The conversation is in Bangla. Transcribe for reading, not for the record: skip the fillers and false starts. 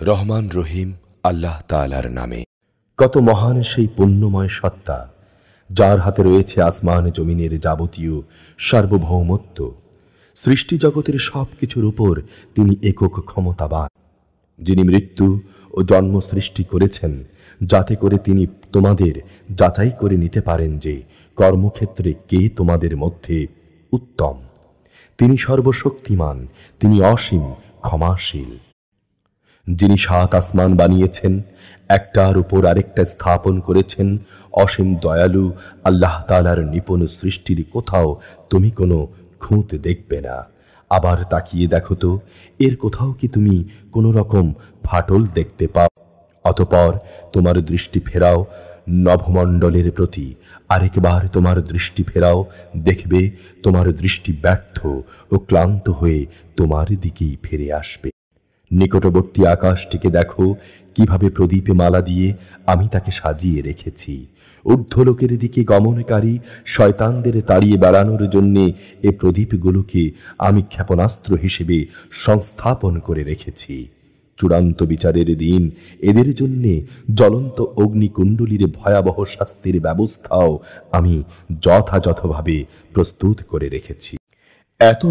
রহমান রহিম আল্লাহ তাআলার নামে। কত মহান সেই পুণ্যময় সত্তা, যার হাতে রয়েছে আসমান জমিনের যাবতীয় সার্বভৌমত্ব। সৃষ্টি জগতের সবকিছুর উপর তিনি একক ক্ষমতাবান, যিনি মৃত্যু ও জন্ম সৃষ্টি করেছেন যাতে করে তিনি তোমাদের যাচাই করে নিতে পারেন যে কর্মক্ষেত্রে কে তোমাদের মধ্যে উত্তম। তিনি সর্বশক্তিমান, তিনি অসীম ক্ষমাশীল। যিনি 7 আসমান বানিয়েছেন, একটার উপর আরেকটা স্থাপন করেছেন, অসীম দয়ালু আল্লাহ তাআলার নিপুণ সৃষ্টির কোথাও তুমি কোনো খুঁত দেখবে না। আবার তাকিয়ে দেখো তো, এর কোথাও কি তুমি কোনো রকম ফাটল দেখতে পাও? অতঃপর তোমার দৃষ্টি ফেরাও নভমণ্ডলের প্রতি, আরেকবার তোমার দৃষ্টি ফেরাও, দেখবে তোমার দৃষ্টি ব্যর্থ ও ক্লান্ত হয়ে তোমার দিকেই ফিরে আসবে। নিকটবর্তী আকাশটিকে দেখো, কিভাবে প্রদীপে মালা দিয়ে আমি তাকে সাজিয়ে রেখেছি। ঊর্ধ্বলোকের দিকে গমনকারী শয়তানদের তাড়িয়ে বেড়ানোর জন্যে এ প্রদীপগুলোকে আমি ক্ষেপণাস্ত্র হিসেবে সংস্থাপন করে রেখেছি। চূড়ান্ত বিচারের দিন এদের জন্যে জ্বলন্ত অগ্নিকুণ্ডলীর ভয়াবহ শাস্তির ব্যবস্থাও আমি যথাযথভাবে প্রস্তুত করে রেখেছি। এত